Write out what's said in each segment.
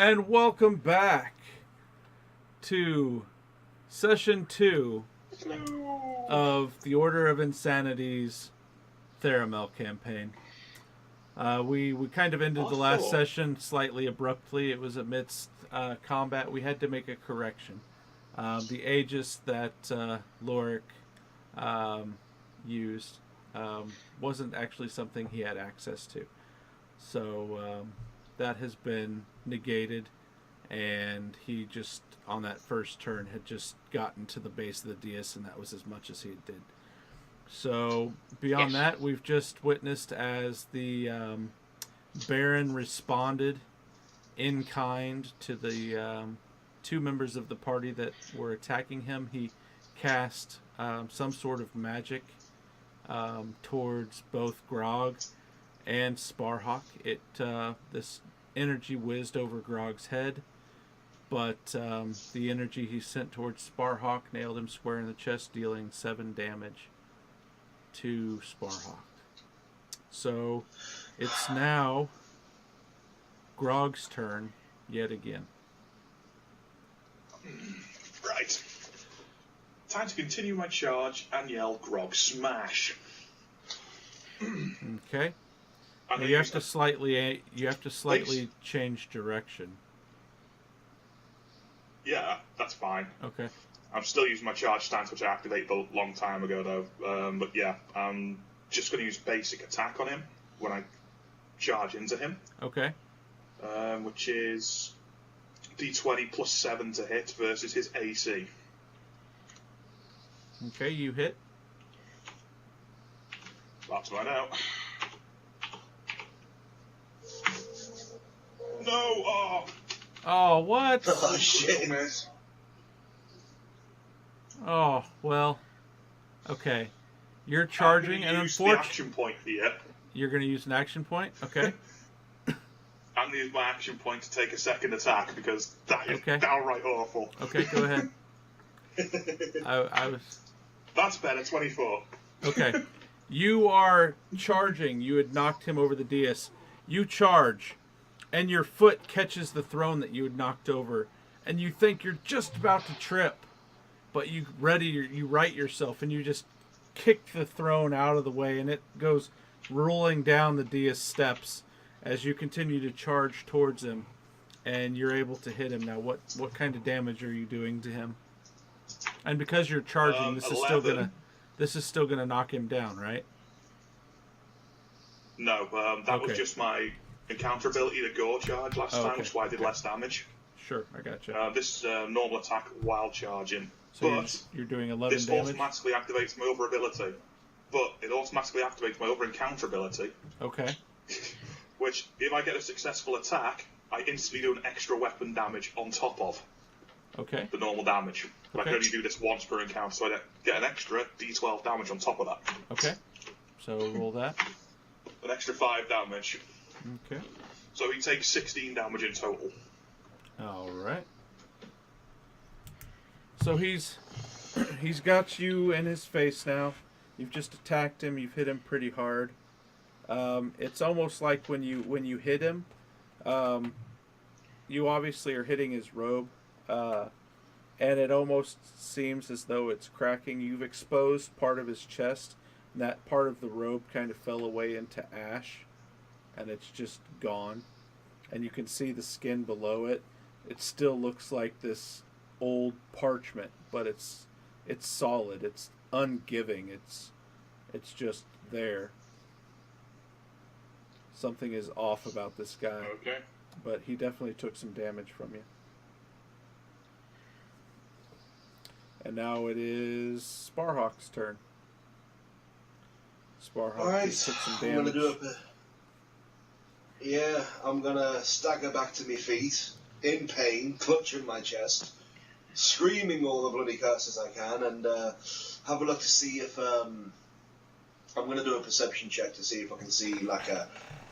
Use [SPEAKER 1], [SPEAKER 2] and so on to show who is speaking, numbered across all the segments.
[SPEAKER 1] And welcome back to Session 2 of the Order of Insanity's Tharomel campaign. We kind of ended the last session slightly abruptly. It was amidst combat. We had to make a correction. The Aegis that Lorik used wasn't actually something he had access to. So that has been negated, and he just, on that first turn, had just gotten to the base of the dais, and that was as much as he did. So beyond that, we've just witnessed as the Baron responded in kind to the two members of the party that were attacking him. He cast some sort of magic towards both Grog and Sparhawk. This energy whizzed over Grog's head, but the energy he sent towards Sparhawk nailed him square in the chest, dealing 7 damage to Sparhawk. So it's now Grog's turn yet again.
[SPEAKER 2] Right. Time to continue my charge and yell Grog smash.
[SPEAKER 1] Okay. You have to slightly change direction.
[SPEAKER 2] Yeah, that's fine.
[SPEAKER 1] Okay.
[SPEAKER 2] I'm still using my charge stance, which I activated a long time ago, though. But yeah, I'm just going to use basic attack on him when I charge into him.
[SPEAKER 1] Okay.
[SPEAKER 2] Which is D20 plus 7 to hit versus his AC.
[SPEAKER 1] Okay, you hit.
[SPEAKER 2] That's right out. No! Oh!
[SPEAKER 1] Oh, what?
[SPEAKER 3] Oh, shit.
[SPEAKER 1] Oh, well. Okay. You're charging, and unfortunately,
[SPEAKER 2] action point here.
[SPEAKER 1] You're going to use an action point? Okay.
[SPEAKER 2] I'm going to use my action point to take a second attack, because that is downright awful.
[SPEAKER 1] Okay, go ahead. I was...
[SPEAKER 2] That's better, 24.
[SPEAKER 1] Okay. You are charging. You had knocked him over the dais. You charge, and your foot catches the throne that you had knocked over, and you think you're just about to trip, but you right yourself, and you just kick the throne out of the way, and it goes rolling down the dais steps as you continue to charge towards him, and you're able to hit him. Now, what kind of damage are you doing to him? And because you're charging, this is still gonna knock him down, right?
[SPEAKER 2] No, that was just my encounter ability to go charge last time, which is why I did less damage.
[SPEAKER 1] Sure, I gotcha.
[SPEAKER 2] This is normal attack while charging.
[SPEAKER 1] So
[SPEAKER 2] but
[SPEAKER 1] you're doing 11
[SPEAKER 2] this
[SPEAKER 1] damage?
[SPEAKER 2] automatically activates my other ability. But it automatically activates my other encounter ability.
[SPEAKER 1] Okay.
[SPEAKER 2] Which, if I get a successful attack, I instantly do an extra weapon damage on top of the normal damage. But I can only do this once per encounter, so I get an extra D12 damage on top of that.
[SPEAKER 1] Okay. So roll that.
[SPEAKER 2] An extra 5 damage.
[SPEAKER 1] Okay.
[SPEAKER 2] So he takes 16 damage in total.
[SPEAKER 1] Alright. So he's got you in his face now. You've just attacked him. You've hit him pretty hard. It's almost like when you hit him, you obviously are hitting his robe, and it almost seems as though it's cracking. You've exposed part of his chest, and that part of the robe kind of fell away into ash, and it's just gone. And you can see the skin below it. It still looks like this old parchment, but it's solid. It's ungiving. It's just there. Something is off about this guy.
[SPEAKER 2] Okay.
[SPEAKER 1] But he definitely took some damage from you. And now it is Sparhawk's turn. Sparhawk just took some damage.
[SPEAKER 3] I'm gonna do I'm gonna stagger back to my feet, in pain, clutching my chest, screaming all the bloody curses I can, and have a look to see if I'm gonna do a perception check to see if I can see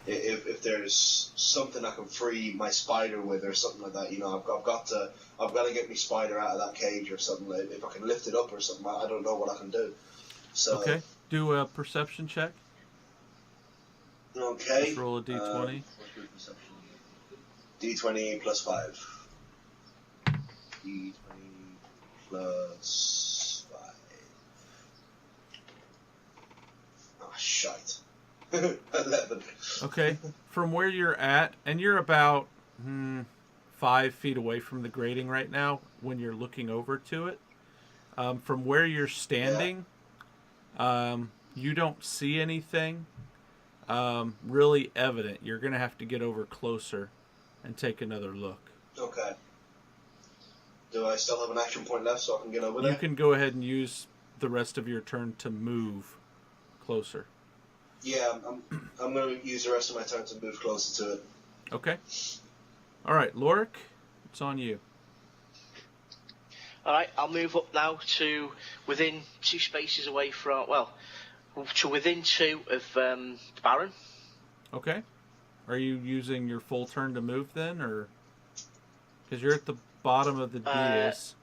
[SPEAKER 3] if there's something I can free my spider with or something like that. You know, I've got to get my spider out of that cage or something. Like, if I can lift it up or something, I don't know what I can do. So
[SPEAKER 1] okay, do a perception check.
[SPEAKER 3] Okay.
[SPEAKER 1] Just roll a d20.
[SPEAKER 3] D20 plus 5. D20 plus 5. Oh, shite. 11.
[SPEAKER 1] Okay. From where you're at, and you're about 5 feet away from the grating right now when you're looking over to it. From where you're standing, you don't see anything really evident. You're going to have to get over closer and take another look.
[SPEAKER 3] Okay. Do I still have an action point left so I can get over there?
[SPEAKER 1] You can go ahead and use the rest of your turn to move closer.
[SPEAKER 3] Yeah, I'm going to use the rest of my time to move closer to it.
[SPEAKER 1] Okay. All right, Lorik, it's on you.
[SPEAKER 4] All right, I'll move up now to within 2 spaces away from, to within 2 of the Baron.
[SPEAKER 1] Okay. Are you using your full turn to move then, or because you're at the bottom of the dais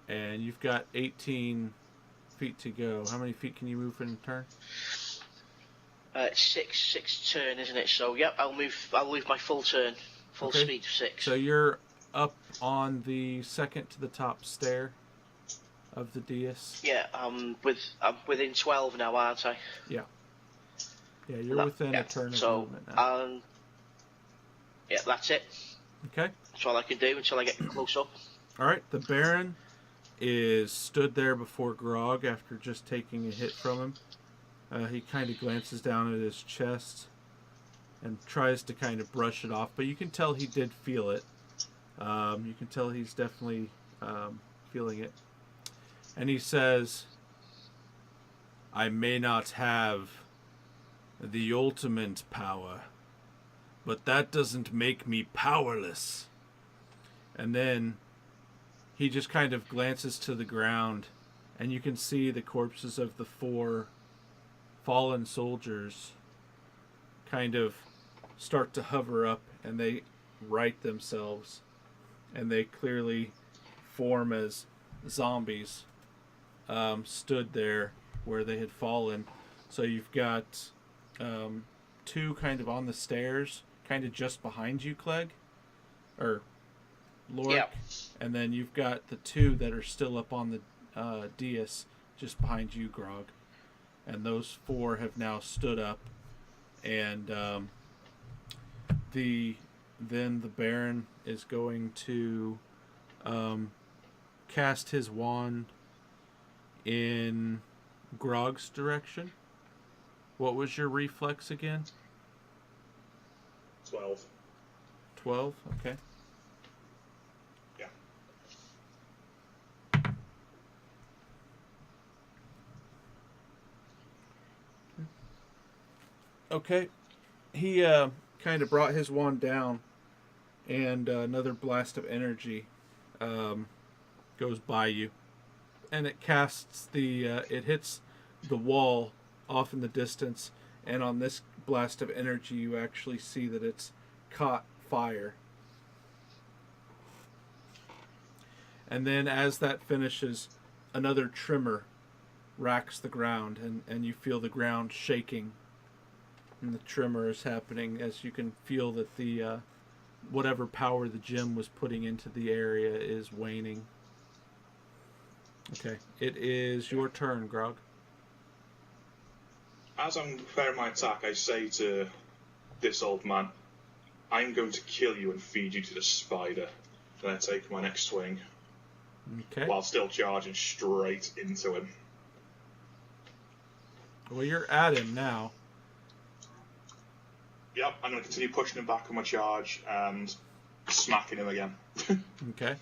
[SPEAKER 1] and you've got 18 feet to go? How many feet can you move in a turn?
[SPEAKER 4] 6 turn, isn't it? So yep, I'll move my full turn, full speed of 6.
[SPEAKER 1] So you're up on the second to the top stair of the dais.
[SPEAKER 4] Yeah, I'm within 12 now, aren't I?
[SPEAKER 1] Yeah. Yeah, you're within a turn of movement now.
[SPEAKER 4] Yeah, that's it.
[SPEAKER 1] Okay.
[SPEAKER 4] That's all I can do until I get close up.
[SPEAKER 1] All right, the Baron is stood there before Grog after just taking a hit from him. He kind of glances down at his chest and tries to kind of brush it off, but you can tell he did feel it. You can tell he's definitely feeling it. And he says, I may not have the ultimate power, but that doesn't make me powerless. And then he just kind of glances to the ground, and you can see the corpses of the 4 fallen soldiers kind of start to hover up, and they right themselves, and they clearly form as zombies stood there where they had fallen. So you've got 2 kind of on the stairs, kind of just behind you, Clegg, or Lorik,
[SPEAKER 4] yeah.
[SPEAKER 1] And then you've got the 2 that are still up on the dais just behind you, Grog. And those 4 have now stood up, and then the Baron is going to cast his wand in Grog's direction. What was your reflex again?
[SPEAKER 2] 12.
[SPEAKER 1] 12? Okay.
[SPEAKER 2] Yeah.
[SPEAKER 1] Okay. He kind of brought his wand down, and another blast of energy goes by you. And it casts it hits the wall off in the distance, and on this blast of energy you actually see that it's caught fire. And then as that finishes, another tremor racks the ground, and you feel the ground shaking, and the tremor is happening as you can feel that the whatever power the gem was putting into the area is waning. Okay, it is your turn, Grog.
[SPEAKER 2] As I'm preparing my attack, I say to this old man, I'm going to kill you and feed you to the spider. Then I take my next swing.
[SPEAKER 1] Okay.
[SPEAKER 2] While still charging straight into him.
[SPEAKER 1] Well, you're at him now.
[SPEAKER 2] Yep, I'm going to continue pushing him back on my charge and smacking him again.
[SPEAKER 1] Okay.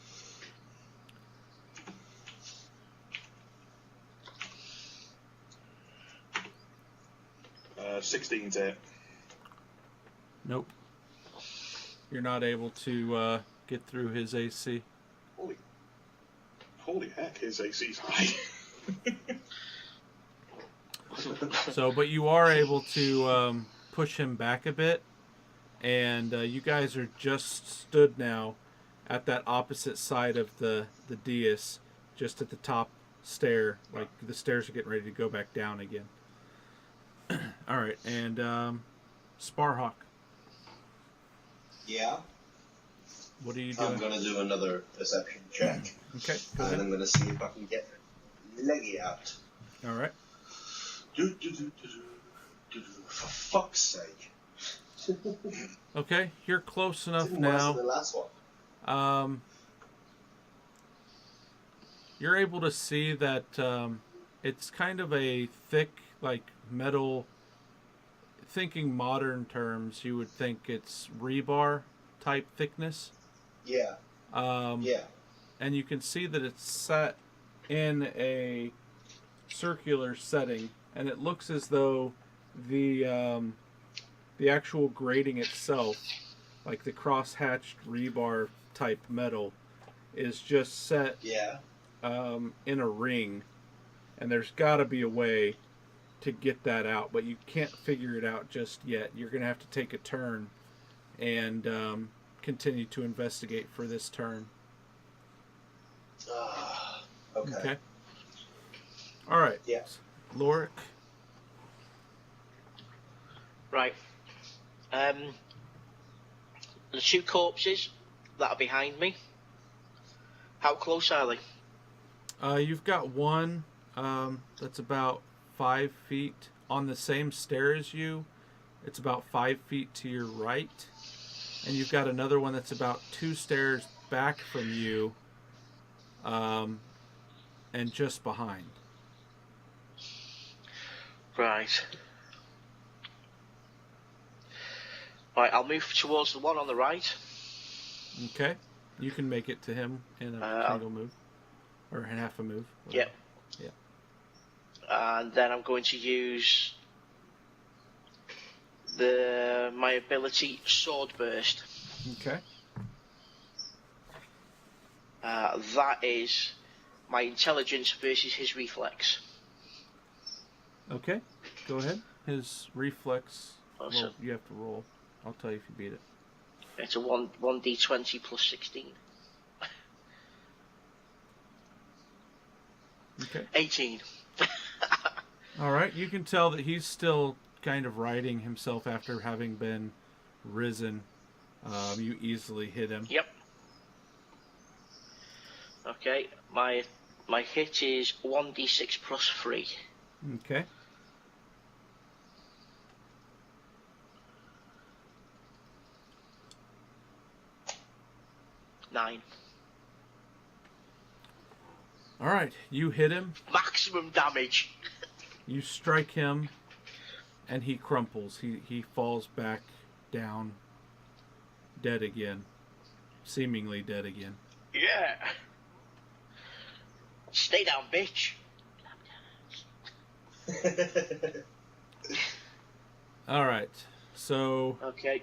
[SPEAKER 2] Uh, 16 to hit.
[SPEAKER 1] Nope. You're not able to get through his AC.
[SPEAKER 2] Holy heck, his AC's high.
[SPEAKER 1] So, but you are able to push him back a bit, and you guys are just stood now at that opposite side of the dais, just at the top stair. Like the stairs are getting ready to go back down again. All right, and Sparhawk.
[SPEAKER 3] Yeah.
[SPEAKER 1] What are you doing?
[SPEAKER 3] I'm going to do another perception check.
[SPEAKER 1] Okay, go
[SPEAKER 3] and
[SPEAKER 1] ahead.
[SPEAKER 3] I'm going to see if I can get Leggy out.
[SPEAKER 1] All right.
[SPEAKER 3] For fuck's sake.
[SPEAKER 1] Okay, you're close enough
[SPEAKER 3] Didn't worse
[SPEAKER 1] now.
[SPEAKER 3] than the last one.
[SPEAKER 1] You're able to see that it's kind of a thick, like metal. Thinking modern terms, you would think it's rebar type thickness.
[SPEAKER 3] Yeah. Yeah.
[SPEAKER 1] And you can see that it's set in a circular setting, and it looks as though the actual grating itself, like the cross-hatched rebar type metal, is just set in a ring, and there's got to be a way to get that out, but you can't figure it out just yet. You're going to have to take a turn and continue to investigate for this turn.
[SPEAKER 3] Okay.
[SPEAKER 1] All right.
[SPEAKER 3] Yeah.
[SPEAKER 1] Lorik.
[SPEAKER 4] Right. The two corpses that are behind me, how close are they?
[SPEAKER 1] You've got one that's about 5 feet on the same stair as you. It's about 5 feet to your right. And you've got another one that's about 2 stairs back from you and just behind.
[SPEAKER 4] Right. Right, I'll move towards the one on the right.
[SPEAKER 1] Okay. You can make it to him in a single move. Or in half a move.
[SPEAKER 4] Yep.
[SPEAKER 1] Yeah.
[SPEAKER 4] And then I'm going to use my ability Sword Burst.
[SPEAKER 1] Okay.
[SPEAKER 4] That is my intelligence versus his reflex.
[SPEAKER 1] Okay. Go ahead. His reflex.
[SPEAKER 4] Also,
[SPEAKER 1] well, you have to roll. I'll tell you if you beat it.
[SPEAKER 4] It's a 1d20 plus 16.
[SPEAKER 1] Okay.
[SPEAKER 4] 18.
[SPEAKER 1] All right. You can tell that he's still kind of righting himself after having been risen. You easily hit him.
[SPEAKER 4] Yep. Okay. My hit is 1d6 plus 3.
[SPEAKER 1] Okay.
[SPEAKER 4] Nine.
[SPEAKER 1] All right. You hit him.
[SPEAKER 4] Maximum damage.
[SPEAKER 1] You strike him, and he crumples. He falls back down, dead again. Seemingly dead again.
[SPEAKER 4] Yeah. Stay down, bitch.
[SPEAKER 1] All right. So
[SPEAKER 4] Okay.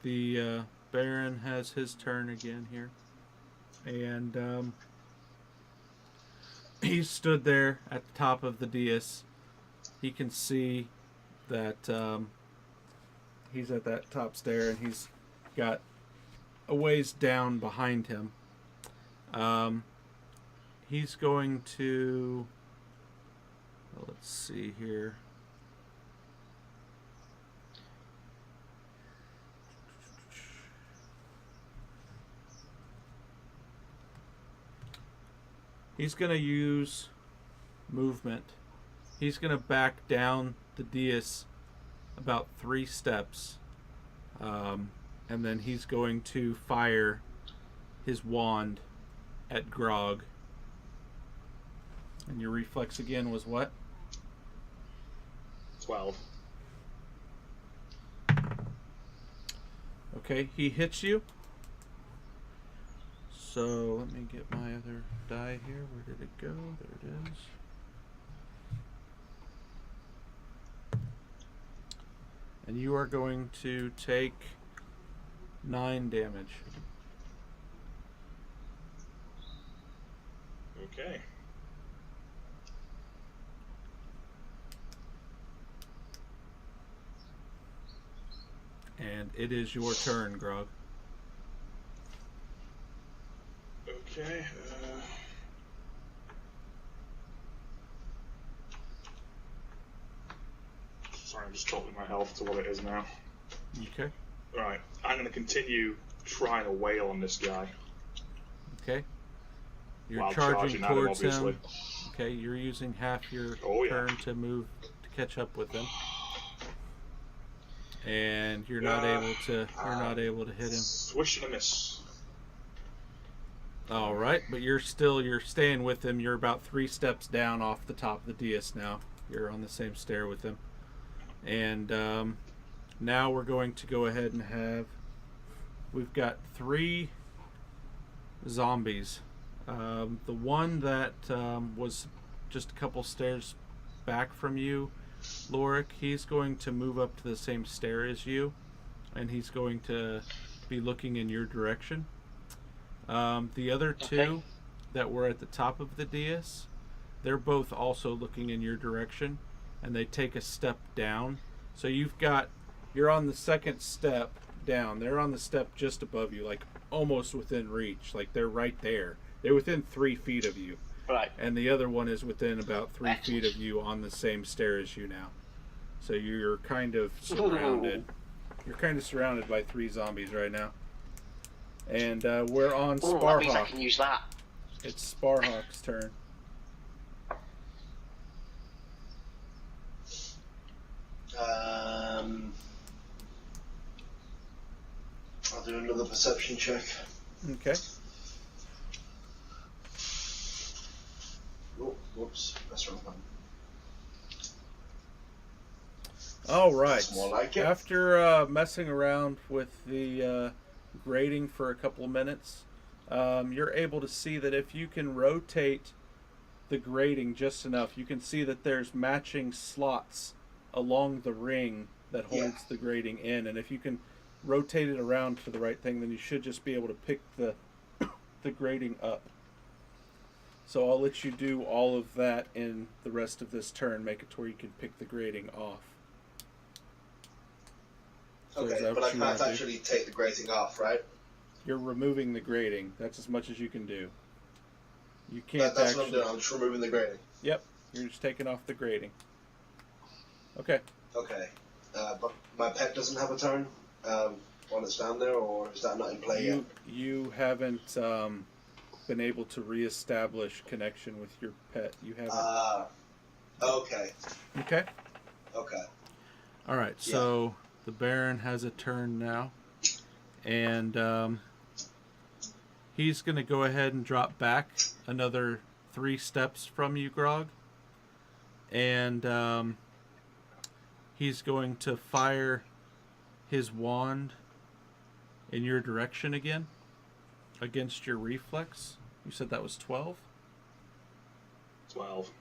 [SPEAKER 1] the Baron has his turn again here, and he stood there at the top of the dais. He can see that he's at that top stair, and he's got a ways down behind him. He's going to... let's see here. He's going to use movement. He's going to back down the dais about 3 steps. And then he's going to fire his wand at Grog. And your reflex again was what?
[SPEAKER 2] 12.
[SPEAKER 1] Okay, he hits you. So let me get my other die here. Where did it go? There it is. And you are going to take 9 damage.
[SPEAKER 2] Okay.
[SPEAKER 1] And it is your turn, Grog.
[SPEAKER 2] Okay. Sorry, I'm just topping my health to what it is now.
[SPEAKER 1] Okay.
[SPEAKER 2] Right. I'm going to continue trying to wail on this guy.
[SPEAKER 1] Okay. You're
[SPEAKER 2] While
[SPEAKER 1] charging
[SPEAKER 2] charging at him,
[SPEAKER 1] towards
[SPEAKER 2] obviously.
[SPEAKER 1] him. Okay, you're using half your turn to move to catch up with him. And you're not able to hit him.
[SPEAKER 2] Swish and a miss.
[SPEAKER 1] All right, but you're staying with him. You're about 3 steps down off the top of the dais now. You're on the same stair with him. And now we're going to go ahead and we've got 3 zombies. The one that was just a couple stairs back from you, Lorik, he's going to move up to the same stair as you, and he's going to be looking in your direction. The other 2 that were at the top of the dais, they're both also looking in your direction, and they take a step down. So you're on the second step down. They're on the step just above you, like almost within reach. Like they're right there. They're within 3 feet of you.
[SPEAKER 4] Right.
[SPEAKER 1] And the other one is within about 3 feet of you on the same stair as you now. So you're kind of surrounded. You're kind of surrounded by 3 zombies right now. And we're on Sparhawk.
[SPEAKER 4] That means I can use that.
[SPEAKER 1] It's Sparhawk's turn.
[SPEAKER 3] I'll do another perception check.
[SPEAKER 1] Okay.
[SPEAKER 3] Oh, whoops, that's wrong one.
[SPEAKER 1] All right.
[SPEAKER 3] That's more like it.
[SPEAKER 1] After messing around with the grating for a couple of minutes, you're able to see that if you can rotate the grating just enough, you can see that there's matching slots along the ring that holds the grating in, and if you can rotate it around for the right thing, then you should just be able to pick the grating up. So I'll let you do all of that in the rest of this turn, make it to where you can pick the grating off. So
[SPEAKER 3] okay, but I can't actually take the grating off, right?
[SPEAKER 1] You're removing the grating. That's as much as you can do. You can't
[SPEAKER 3] That's what I'm doing. I'm just removing the grating.
[SPEAKER 1] Yep, you're just taking off the grating. Okay.
[SPEAKER 3] Okay. But my pet doesn't have a turn when it's down there, or is that not in play yet?
[SPEAKER 1] You haven't been able to reestablish connection with your pet. You haven't.
[SPEAKER 3] Okay.
[SPEAKER 1] Okay.
[SPEAKER 3] Okay.
[SPEAKER 1] All right. So the Baron has a turn now, and he's going to go ahead and drop back another 3 steps from you, Grog, and he's going to fire his wand in your direction again against your reflex. You said that was 12?
[SPEAKER 2] 12.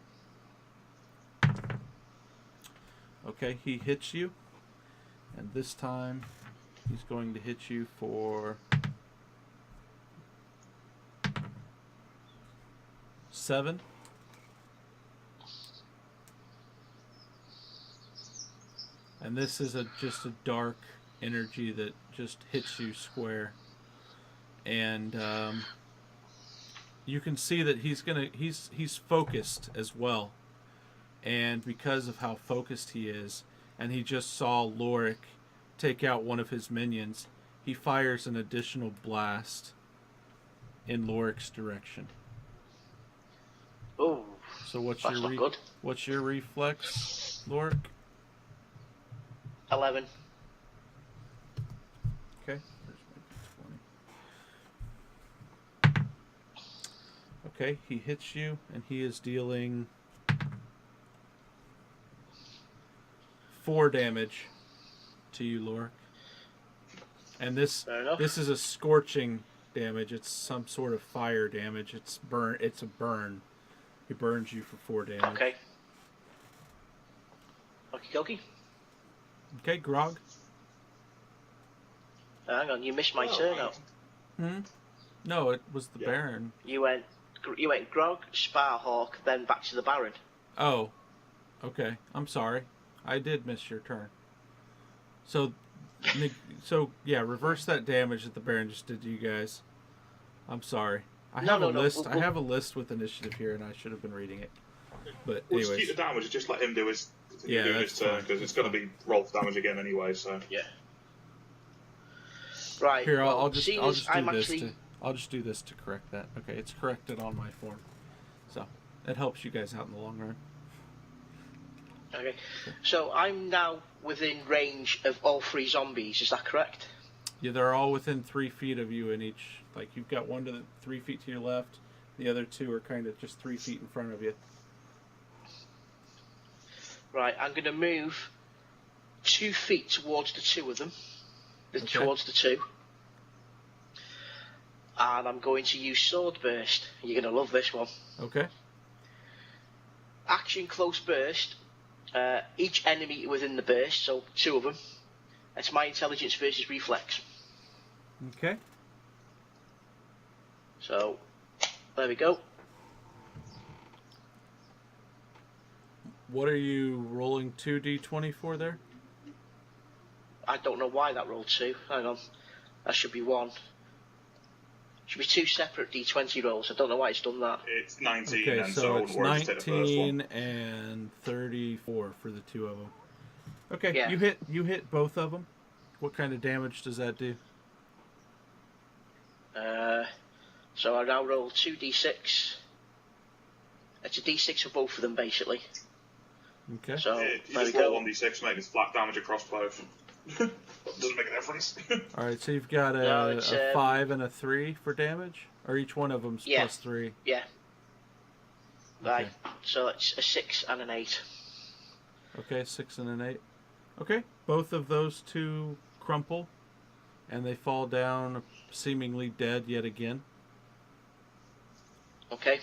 [SPEAKER 1] Okay, he hits you. And this time he's going to hit you for 7. And this is just a dark energy that just hits you square. And you can see that he's focused as well. And because of how focused he is, and he just saw Lorik take out one of his minions, he fires an additional blast in Lorik's direction.
[SPEAKER 4] Oh,
[SPEAKER 1] so what's
[SPEAKER 4] that's not good.
[SPEAKER 1] What's your reflex, Lorik?
[SPEAKER 4] 11.
[SPEAKER 1] Okay. There's my 20. Okay, he hits you, and he is dealing 4 damage to you, Lorik. And this is a scorching damage. It's some sort of fire damage. It's a burn. He burns you for 4 damage.
[SPEAKER 4] Okay. Okie dokie.
[SPEAKER 1] Okay, Grog.
[SPEAKER 4] Hang on, you missed my turn out.
[SPEAKER 1] No, it was the Baron.
[SPEAKER 4] You went Grog, Sparhawk, then back to the Baron.
[SPEAKER 1] Oh, okay. I'm sorry. I did miss your turn. So reverse that damage that the Baron just did to you guys. I'm sorry. I have a list. I have a list with initiative here, and I should have been reading it. But anyways,
[SPEAKER 2] just keep the damage. Just let him do his turn, because it's going to be roll damage again anyway. So
[SPEAKER 4] yeah. Right.
[SPEAKER 1] Here,
[SPEAKER 4] well,
[SPEAKER 1] I'll just do this
[SPEAKER 4] actually...
[SPEAKER 1] I'll just do this to correct that. Okay, it's corrected on my form, so it helps you guys out in the long run.
[SPEAKER 4] Okay. So I'm now within range of all 3 zombies. Is that correct?
[SPEAKER 1] Yeah, they're all within 3 feet of you in each. Like you've got one to the 3 feet to your left, the other 2 are kind of just 3 feet in front of you.
[SPEAKER 4] Right. I'm going to move 2 feet towards the 2 of them.
[SPEAKER 1] Okay.
[SPEAKER 4] Towards the 2. And I'm going to use Sword Burst. You're going to love this one.
[SPEAKER 1] Okay.
[SPEAKER 4] Action Close Burst. Each enemy within the burst, so 2 of them. It's my intelligence versus reflex.
[SPEAKER 1] Okay.
[SPEAKER 4] So, there we go.
[SPEAKER 1] What are you rolling 2d20 for there?
[SPEAKER 4] I don't know why that rolled 2. Hang on. That should be 1. Should be 2 separate d20 rolls. I don't know why it's done that.
[SPEAKER 2] It's 19,
[SPEAKER 1] Okay,
[SPEAKER 2] and
[SPEAKER 1] so it's
[SPEAKER 2] we're just take the first one.
[SPEAKER 1] 19 and 34 for the 2 of them. Okay,
[SPEAKER 4] Yeah.
[SPEAKER 1] you hit both of them. What kind of damage does that do?
[SPEAKER 4] So I now roll 2d6. It's a d6 for both of them, basically.
[SPEAKER 1] Okay.
[SPEAKER 4] So,
[SPEAKER 2] You
[SPEAKER 4] there we
[SPEAKER 2] just roll
[SPEAKER 4] go.
[SPEAKER 2] 1d6, mate. It's flat damage across both. Doesn't make a difference.
[SPEAKER 1] All right, so you've got
[SPEAKER 4] No,
[SPEAKER 1] a 5 and a 3 for damage, or each one of them's
[SPEAKER 4] Yeah.
[SPEAKER 1] +3.
[SPEAKER 4] Yeah.
[SPEAKER 1] Okay.
[SPEAKER 4] Right. So it's a 6 and an 8.
[SPEAKER 1] Okay, 6 and an 8. Okay, both of those 2 crumple, and they fall down, seemingly dead yet again.
[SPEAKER 4] Okay.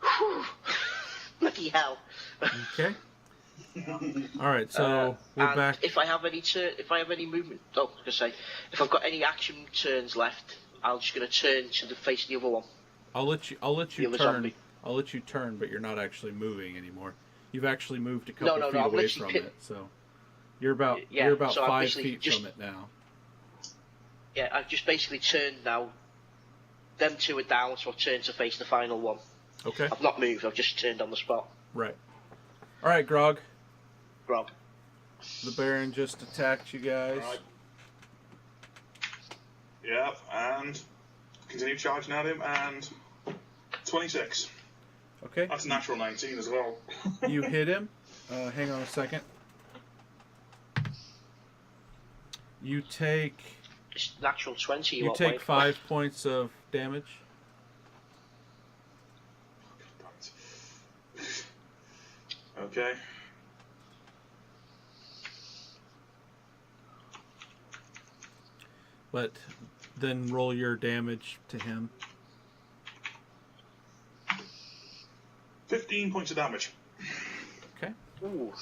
[SPEAKER 4] Whew. Bloody hell.
[SPEAKER 1] Okay. All right, so we're
[SPEAKER 4] and
[SPEAKER 1] back.
[SPEAKER 4] If I have any movement, I was gonna say, if I've got any action turns left, I'm just gonna turn to the face of the other one.
[SPEAKER 1] I'll let you
[SPEAKER 4] The other
[SPEAKER 1] turn.
[SPEAKER 4] zombie.
[SPEAKER 1] I'll let you turn, but you're not actually moving anymore. You've actually moved a couple
[SPEAKER 4] No,
[SPEAKER 1] feet
[SPEAKER 4] I'm
[SPEAKER 1] away
[SPEAKER 4] literally
[SPEAKER 1] from it, so you're about
[SPEAKER 4] so I'm
[SPEAKER 1] 5
[SPEAKER 4] basically
[SPEAKER 1] feet
[SPEAKER 4] just-
[SPEAKER 1] from it now.
[SPEAKER 4] Yeah, I've just basically turned now. Them 2 are down, so I've turned to face the final one.
[SPEAKER 1] Okay.
[SPEAKER 4] I've not moved. I've just turned on the spot.
[SPEAKER 1] Right. All right, Grog.
[SPEAKER 4] Grog.
[SPEAKER 1] The Baron just attacked you guys.
[SPEAKER 2] Right. Yep, and continue charging at him, and 26.
[SPEAKER 1] Okay.
[SPEAKER 2] That's a natural 19 as well.
[SPEAKER 1] You hit him. Hang on a second. You take
[SPEAKER 4] It's natural 20.
[SPEAKER 1] you take 5 points of damage.
[SPEAKER 2] Okay.
[SPEAKER 1] But then roll your damage to him.
[SPEAKER 2] 15 points of damage.
[SPEAKER 1] Okay.
[SPEAKER 4] Ooh.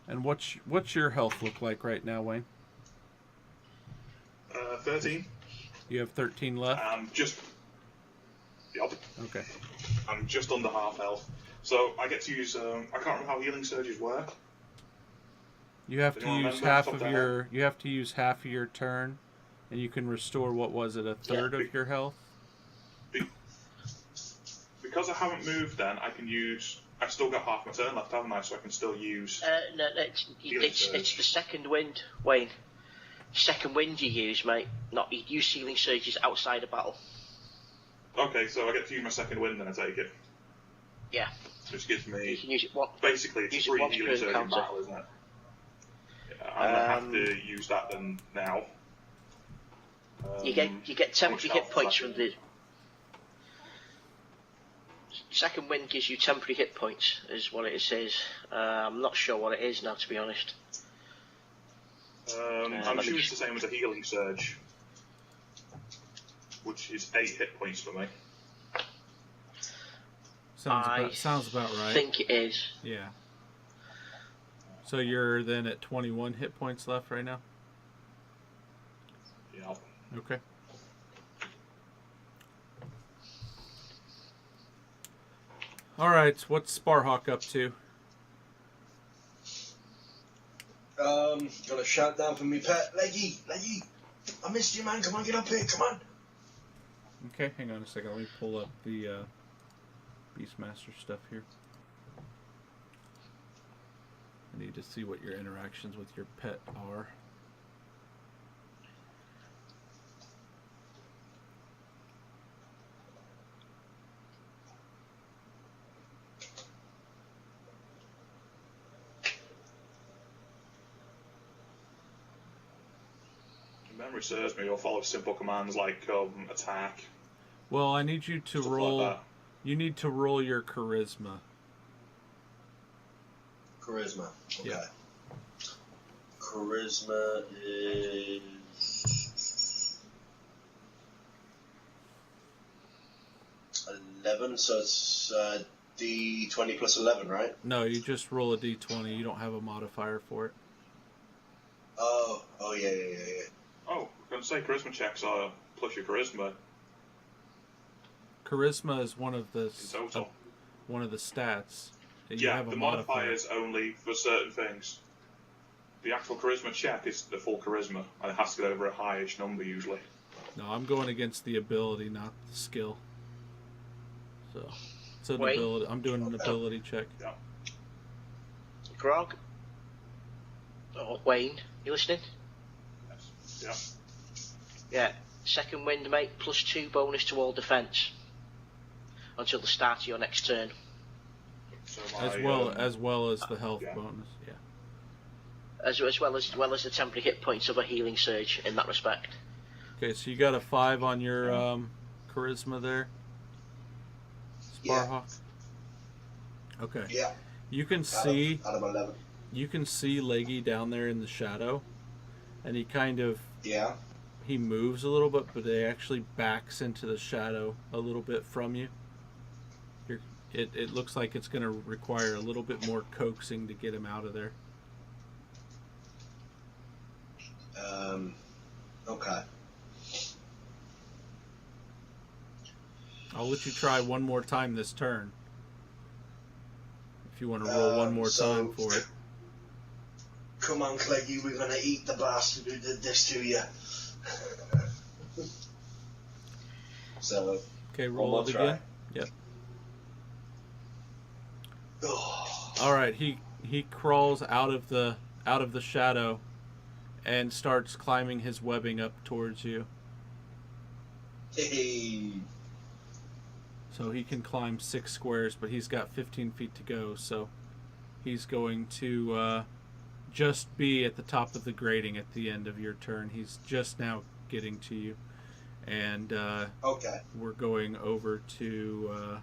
[SPEAKER 1] And what's your health look like right now, Wayne?
[SPEAKER 2] 13.
[SPEAKER 1] You have 13 left.
[SPEAKER 2] Just. Yep.
[SPEAKER 1] Okay.
[SPEAKER 2] I'm just under half health. So I get to use. I can't remember how healing surges work.
[SPEAKER 1] You have to
[SPEAKER 2] Anyone
[SPEAKER 1] use
[SPEAKER 2] remember
[SPEAKER 1] half
[SPEAKER 2] off
[SPEAKER 1] of
[SPEAKER 2] the top
[SPEAKER 1] your. You have to use half of your turn, and you can restore. What was it? A third of your health.
[SPEAKER 2] Because I haven't moved, then I can use. I've still got half my turn left, haven't I? So I can still use.
[SPEAKER 4] No, it's the second wind, Wayne. Second wind you use, mate. Not you use healing surges outside of battle.
[SPEAKER 2] Okay, so I get to use my second wind, then I take it.
[SPEAKER 4] Yeah.
[SPEAKER 2] Which gives me.
[SPEAKER 4] You can use it one.
[SPEAKER 2] Basically, it's
[SPEAKER 4] use it
[SPEAKER 2] 3
[SPEAKER 4] once
[SPEAKER 2] healing
[SPEAKER 4] per
[SPEAKER 2] surge in
[SPEAKER 4] encounter.
[SPEAKER 2] battle, isn't it? Yeah, I'm gonna have to use that then now.
[SPEAKER 4] You get temporary hit points from the. Second wind gives you temporary hit points, is what it says. I'm not sure what it is now, to be honest.
[SPEAKER 2] I'm sure it's the same as a healing surge, which is 8 hit points for me.
[SPEAKER 1] Sounds about right.
[SPEAKER 4] I think it is.
[SPEAKER 1] Yeah. So you're then at 21 hit points left right now?
[SPEAKER 2] Yeah.
[SPEAKER 1] Okay. Alright, what's Sparhawk up to?
[SPEAKER 3] Got a shout down from me pet. Leggy, I missed you, man. Come on, get up here. Come on.
[SPEAKER 1] Okay, hang on a second. Let me pull up the Beastmaster stuff here. I need to see what your interactions with your pet are.
[SPEAKER 2] If memory serves me, you'll follow simple commands like attack.
[SPEAKER 1] Well, I need you to roll.
[SPEAKER 2] Like
[SPEAKER 1] you need to roll your charisma.
[SPEAKER 3] Charisma. Okay.
[SPEAKER 1] Yeah.
[SPEAKER 3] Charisma is 11, so it's D20 plus 11, right?
[SPEAKER 1] No, you just roll a D20. You don't have a modifier for it.
[SPEAKER 3] Oh, yeah.
[SPEAKER 2] Oh, I was going to say charisma checks are plus your charisma.
[SPEAKER 1] Charisma is one of the
[SPEAKER 2] In total.
[SPEAKER 1] one of the stats. You
[SPEAKER 2] Yeah,
[SPEAKER 1] have a
[SPEAKER 2] the
[SPEAKER 1] modifier.
[SPEAKER 2] modifier is only for certain things. The actual charisma check is the full charisma, and it has to get over a highish number usually.
[SPEAKER 1] No, I'm going against the ability, not the skill. So, it's an
[SPEAKER 4] Wait.
[SPEAKER 1] ability. I'm doing an ability check.
[SPEAKER 2] Yeah.
[SPEAKER 4] Grog? Oh, Wayne, you listening?
[SPEAKER 2] Yes.
[SPEAKER 4] Yeah. Second wind, mate, +2 bonus to all defence until the start of your next turn.
[SPEAKER 2] So
[SPEAKER 1] As well as the health bonus. Yeah.
[SPEAKER 4] As well as the temporary hit points of a healing surge in that respect.
[SPEAKER 1] Okay, so you got a 5 on your charisma there, Sparhawk. Okay.
[SPEAKER 3] Yeah.
[SPEAKER 1] You can see
[SPEAKER 3] Out of 11.
[SPEAKER 1] you can see Leggy down there in the shadow, and he kind of he moves a little bit, but he actually backs into the shadow a little bit from you. It looks like it's going to require a little bit more coaxing to get him out of there.
[SPEAKER 3] Okay.
[SPEAKER 1] I'll let you try one more time this turn. If you want to roll one more time for it.
[SPEAKER 3] Come on, Cleggy, we're going to eat the bastard who did this to you. So,
[SPEAKER 1] okay, roll it again. Yep.
[SPEAKER 3] Oh.
[SPEAKER 1] All right, he crawls out of the shadow and starts climbing his webbing up towards you.
[SPEAKER 3] Hey.
[SPEAKER 1] So he can climb 6 squares, but he's got 15 feet to go, so he's going to just be at the top of the grading at the end of your turn. He's just now getting to you. And
[SPEAKER 3] Okay.
[SPEAKER 1] we're going over to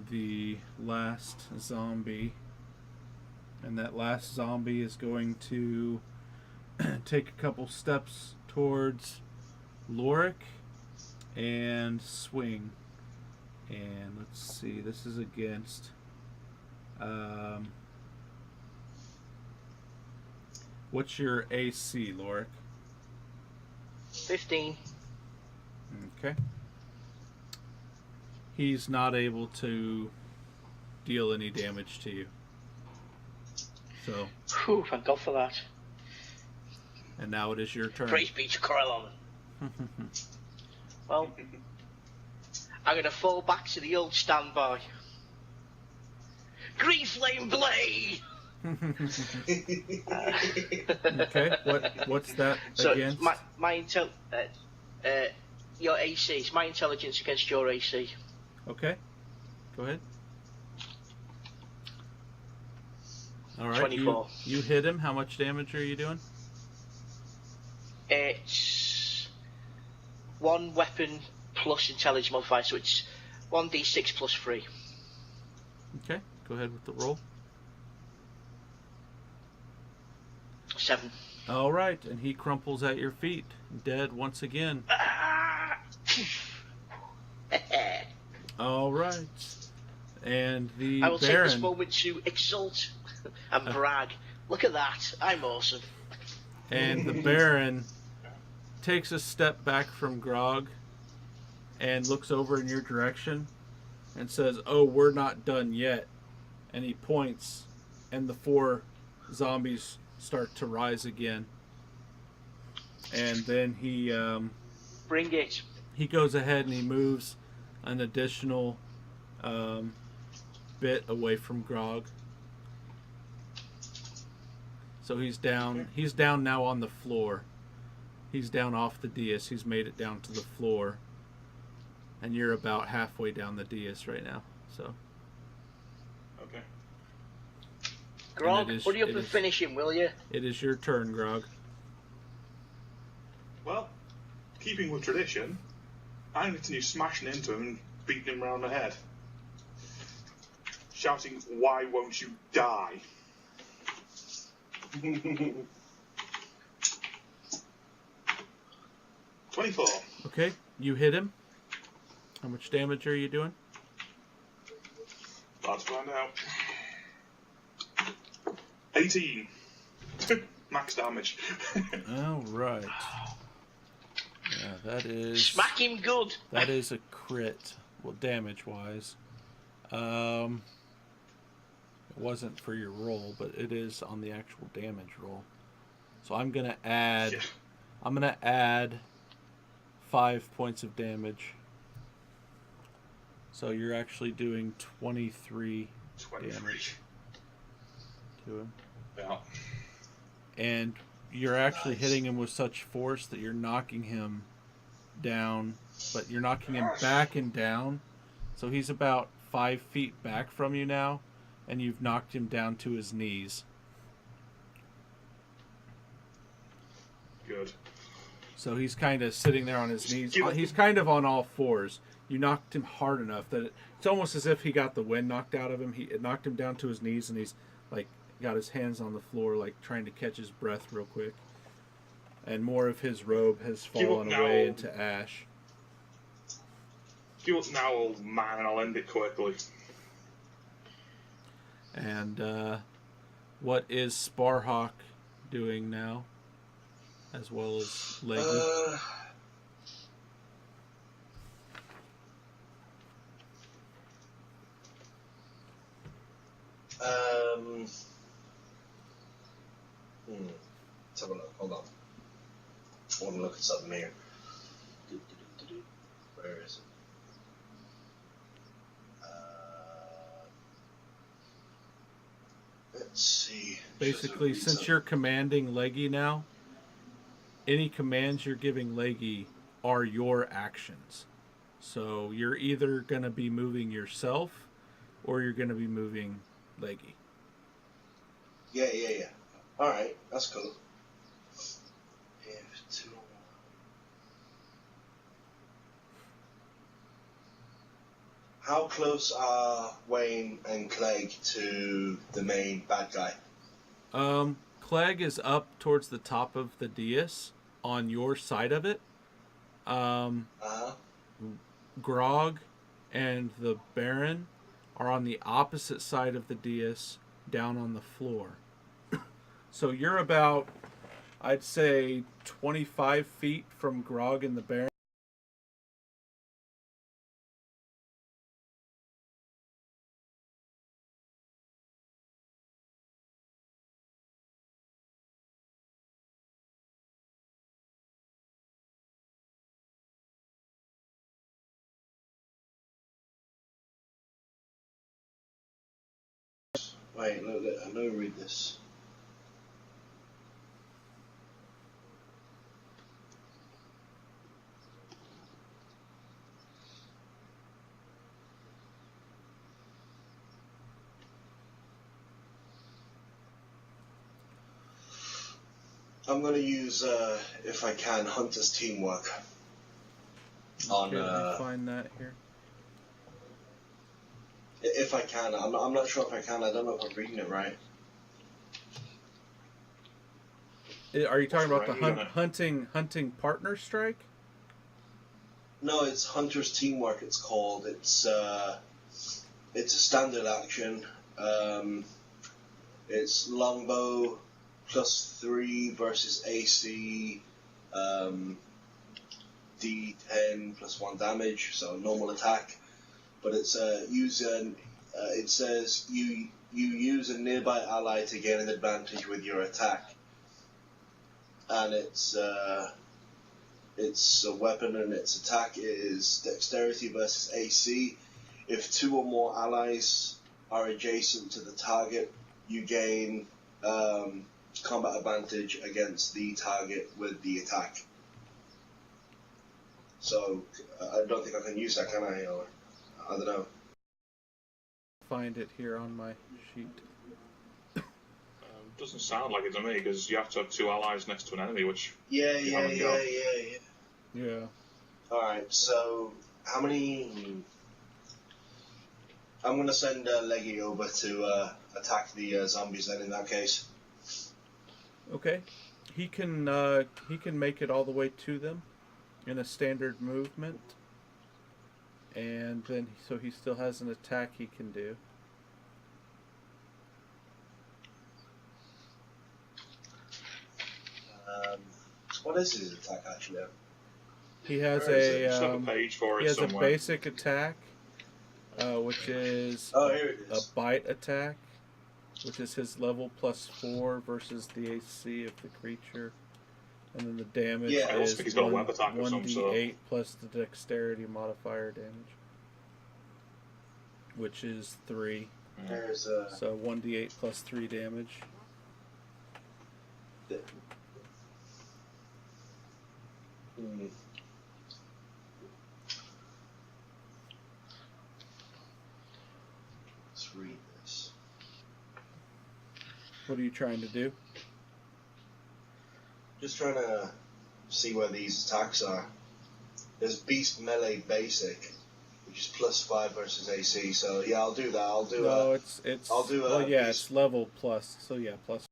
[SPEAKER 1] the last zombie. And that last zombie is going to take a couple steps towards Lorik and swing. And let's see, this is against what's your AC, Lorik?
[SPEAKER 4] 15.
[SPEAKER 1] Okay. He's not able to deal any damage to you. So.
[SPEAKER 4] Whew, thank God for that.
[SPEAKER 1] And now it is your turn.
[SPEAKER 4] Praise be to Corellon. Well, I'm going to fall back to the old standby. Green Flame Blade!
[SPEAKER 1] Okay, what's that
[SPEAKER 4] so
[SPEAKER 1] against?
[SPEAKER 4] Your AC. It's my intelligence against your AC.
[SPEAKER 1] Okay, go ahead. All right,
[SPEAKER 4] 24.
[SPEAKER 1] You hit him. How much damage are you doing?
[SPEAKER 4] It's 1 weapon plus intelligence modifier, so it's 1d6 plus 3.
[SPEAKER 1] Okay, go ahead with the roll.
[SPEAKER 4] 7.
[SPEAKER 1] All right, and he crumples at your feet, dead once again. All right, and the
[SPEAKER 4] I will
[SPEAKER 1] Baron.
[SPEAKER 4] take this moment to exult and brag. Look at that, I'm awesome.
[SPEAKER 1] And the Baron takes a step back from Grog and looks over in your direction and says, "Oh, we're not done yet." And he points, and the 4 zombies start to rise again. And then he
[SPEAKER 4] Bring it.
[SPEAKER 1] he goes ahead and he moves an additional bit away from Grog. So he's down. He's down now on the floor. He's down off the dais. He's made it down to the floor. And you're about halfway down the dais right now. So.
[SPEAKER 2] Okay.
[SPEAKER 4] Grog, hurry up and finish him, will you?
[SPEAKER 1] It is your turn, Grog.
[SPEAKER 2] Well, keeping with tradition, I'm going to continue smashing into him and beating him round the head. Shouting, "Why won't you die?" 24.
[SPEAKER 1] Okay, you hit him. How much damage are you doing?
[SPEAKER 2] About to find out. 18. Max damage.
[SPEAKER 1] All right. Yeah, that is...
[SPEAKER 4] Smack him good.
[SPEAKER 1] That is a crit. Well, damage-wise. It wasn't for your roll, but it is on the actual damage roll. So I'm gonna add... Yeah. I'm gonna add 5 points of damage. So you're actually doing 23 damage to him.
[SPEAKER 2] Yeah.
[SPEAKER 1] And you're actually hitting him with such force that you're knocking him down, but you're knocking him back and down. So he's about 5 feet back from you now, and you've knocked him down to his knees.
[SPEAKER 2] Good.
[SPEAKER 1] So he's kind of sitting there on his knees. He's kind of on all fours. You knocked him hard enough that it's almost as if he got the wind knocked out of him. It knocked him down to his knees, and he's like got his hands on the floor, like trying to catch his breath real quick. And more of his robe has fallen away into ash.
[SPEAKER 2] Give up now, old man, and I'll end it quickly.
[SPEAKER 1] And what is Sparhawk doing now, as well as Leggy?
[SPEAKER 3] Let's have a look. Hold on. I want to look at something here. Where is it? Let's see.
[SPEAKER 1] Basically, since you're commanding Leggy now, any commands you're giving Leggy are your actions. So you're either going to be moving yourself, or you're going to be moving Leggy.
[SPEAKER 3] Yeah. Alright, that's cool. How close are Wayne and Clegg to the main bad guy?
[SPEAKER 1] Clegg is up towards the top of the dais on your side of it. Grog and the Baron are on the opposite side of the dais, down on the floor. So you're about, I'd say, 25 feet from Grog and the Baron.
[SPEAKER 3] Wait, look, let me read this. I'm going to use, if I can, Hunter's Teamwork.
[SPEAKER 1] Can I find that here?
[SPEAKER 3] If I can. I'm not sure if I can. I don't know if I'm reading it right.
[SPEAKER 1] Are you talking about the hunting partner strike?
[SPEAKER 3] No, it's Hunter's Teamwork. It's called. It's a standard action. It's longbow +3 versus AC. D10 +1 damage, so normal attack. But it's it says you use a nearby ally to gain an advantage with your attack, and it's a weapon, and its attack is dexterity versus AC. If 2 or more allies are adjacent to the target, you gain combat advantage against the target with the attack. So I don't think I can use that, can I? Or I don't know.
[SPEAKER 1] Find it here on my sheet.
[SPEAKER 2] Doesn't sound like it to me, because you have to have 2 allies next to an enemy, which
[SPEAKER 3] Yeah.
[SPEAKER 1] Yeah.
[SPEAKER 3] Alright, so how many... I'm going to send Leggy over to attack the zombies then in that case.
[SPEAKER 1] Okay. He can make it all the way to them in a standard movement. And then, so he still has an attack he can do.
[SPEAKER 3] What is his attack actually?
[SPEAKER 1] He has
[SPEAKER 2] just have a page for it somewhere.
[SPEAKER 1] A basic attack, which is
[SPEAKER 3] here it
[SPEAKER 1] a
[SPEAKER 3] is.
[SPEAKER 1] bite attack, which is his level +4 versus the AC of the creature. And then the damage is
[SPEAKER 2] he's got a web attack of some sort.
[SPEAKER 1] 1d8 plus the dexterity modifier damage, which is 3. So 1d8 plus 3 damage.
[SPEAKER 3] Let's read this.
[SPEAKER 1] What are you trying to do?
[SPEAKER 3] Just trying to see where these attacks are. There's Beast Melee Basic, which is +5 versus AC. So yeah, I'll do that. I'll do.
[SPEAKER 1] No, it's.
[SPEAKER 3] I'll do.
[SPEAKER 1] It's level plus. So yeah, plus.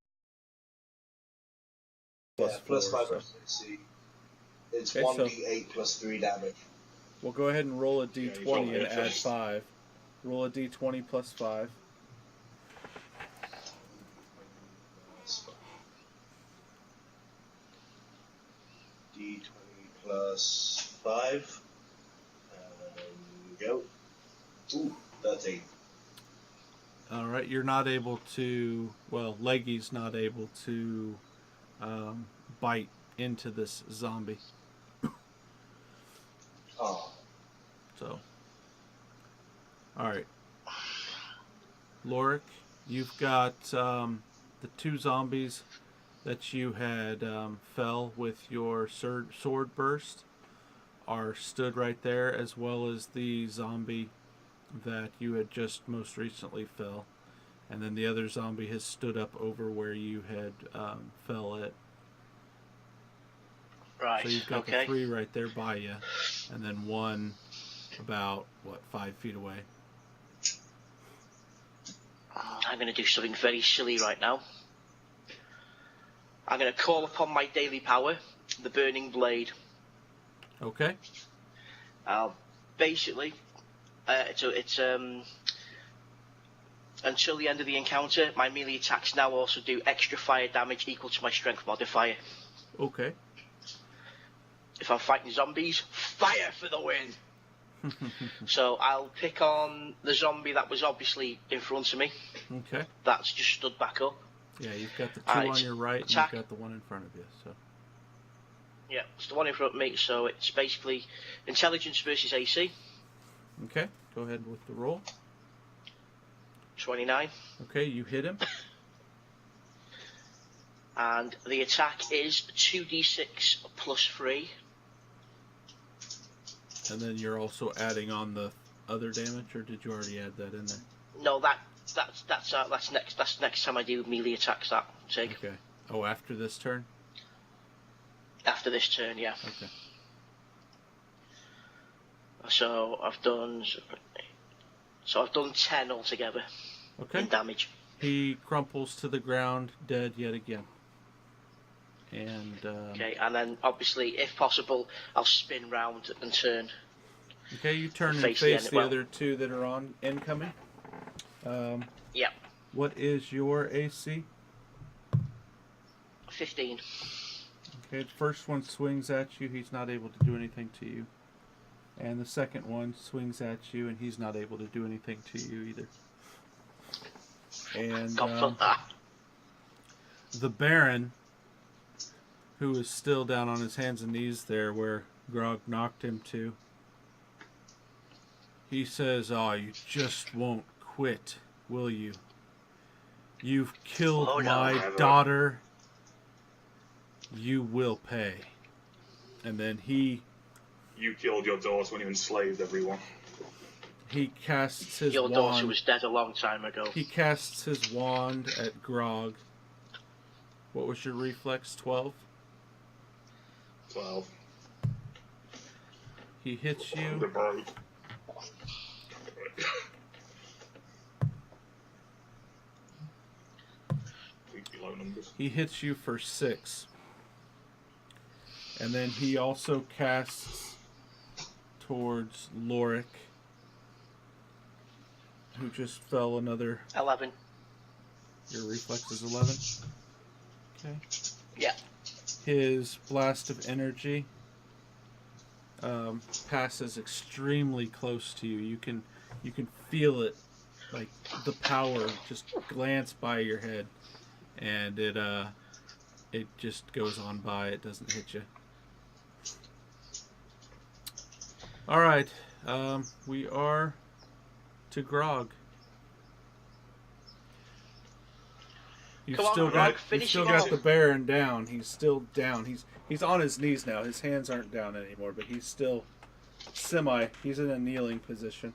[SPEAKER 3] +5 versus AC. It's 1d8 plus 3 damage.
[SPEAKER 1] We'll go ahead and roll a d20 and add 5. Roll a d20 plus 5.
[SPEAKER 3] D20 plus 5. There we go. Ooh, 13.
[SPEAKER 1] Alright, you're not able to... Well, Leggy's not able to bite into this zombie.
[SPEAKER 3] Oh.
[SPEAKER 1] So. Alright. Lorik, you've got the 2 zombies that you had fell with your sword burst are stood right there, as well as the zombie that you had just most recently fell. And then the other zombie has stood up over where you had fell at.
[SPEAKER 4] Right.
[SPEAKER 1] So you've got the 3 right there by you, and then 1 about, 5 feet away.
[SPEAKER 4] I'm going to do something very silly right now. I'm going to call upon my daily power, the Burning Blade.
[SPEAKER 1] Okay.
[SPEAKER 4] Basically, it's until the end of the encounter, my melee attacks now also do extra fire damage equal to my strength modifier.
[SPEAKER 1] Okay.
[SPEAKER 4] If I'm fighting zombies, fire for the win! So I'll pick on the zombie that was obviously in front of me.
[SPEAKER 1] Okay.
[SPEAKER 4] That's just stood back up.
[SPEAKER 1] Yeah, you've got the 2 on your right, and you've got the 1 in front of you. So.
[SPEAKER 4] Yeah, it's the one in front of me, so it's basically intelligence versus AC.
[SPEAKER 1] Okay, go ahead with the roll.
[SPEAKER 4] 29.
[SPEAKER 1] Okay, you hit him.
[SPEAKER 4] And the attack is 2d6 plus 3.
[SPEAKER 1] And then you're also adding on the other damage, or did you already add that in there?
[SPEAKER 4] No, that's next time I do melee attacks. That take.
[SPEAKER 1] Okay. Oh, after this turn.
[SPEAKER 4] After this turn, yeah.
[SPEAKER 1] Okay.
[SPEAKER 4] So I've done 10 altogether.
[SPEAKER 1] Okay.
[SPEAKER 4] In damage.
[SPEAKER 1] He crumples to the ground, dead yet again. And
[SPEAKER 4] okay, and then obviously, if possible, I'll spin round and turn.
[SPEAKER 1] Okay, you turn and face the other 2 that are on incoming.
[SPEAKER 4] Yep.
[SPEAKER 1] What is your AC?
[SPEAKER 4] 15.
[SPEAKER 1] Okay, the first one swings at you. He's not able to do anything to you. And the second one swings at you, and he's not able to do anything to you either. And the Baron, who is still down on his hands and knees there where Grog knocked him to, he says, "Oh, you just won't quit, will you? You've killed my daughter You will pay. And then
[SPEAKER 2] You killed your daughter when you enslaved everyone.
[SPEAKER 1] he casts his
[SPEAKER 4] Your
[SPEAKER 1] wand.
[SPEAKER 4] daughter was dead a long time ago.
[SPEAKER 1] He casts his wand at Grog. What was your reflex? 12?
[SPEAKER 2] 12.
[SPEAKER 1] He hits you.
[SPEAKER 2] The bird. Low numbers.
[SPEAKER 1] He hits you for 6. And then he also casts towards Lorik, who just fell another...
[SPEAKER 4] 11.
[SPEAKER 1] Your reflex is 11? Okay.
[SPEAKER 4] Yeah.
[SPEAKER 1] His blast of energy passes extremely close to you. You can feel it, like the power just glance by your head, and it just goes on by. It doesn't hit you. All right, we are to Grog. You've still got the Baron down. He's still down. He's on his knees now. His hands aren't down anymore, but he's still he's in a kneeling position.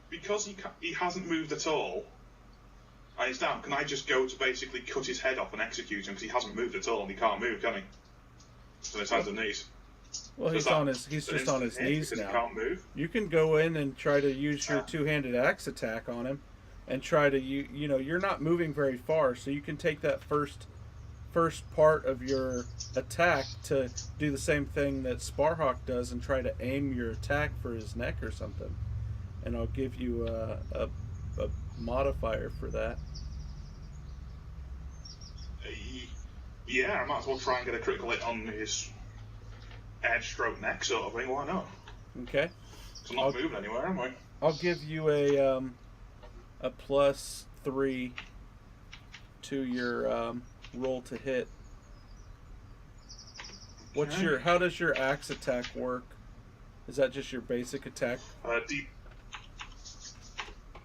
[SPEAKER 2] Because he hasn't moved at all, and he's down, can I just go to basically cut his head off and execute him because he hasn't moved at all and he can't move, can he? So his hands and knees.
[SPEAKER 1] Well, he's just on his knees now.
[SPEAKER 2] He can't move.
[SPEAKER 1] You can go in and try to use your two-handed axe attack on him, and try to you're not moving very far, so you can take that first part of your attack to do the same thing that Sparhawk does and try to aim your attack for his neck or something. And I'll give you a modifier for that.
[SPEAKER 2] Yeah, I might as well try and get a critical hit on his head stroke neck sort of thing. Why not?
[SPEAKER 1] Okay.
[SPEAKER 2] So I'm not moving anywhere, am I?
[SPEAKER 1] I'll give you a +3 to your roll to hit. How does your axe attack work? Is that just your basic attack?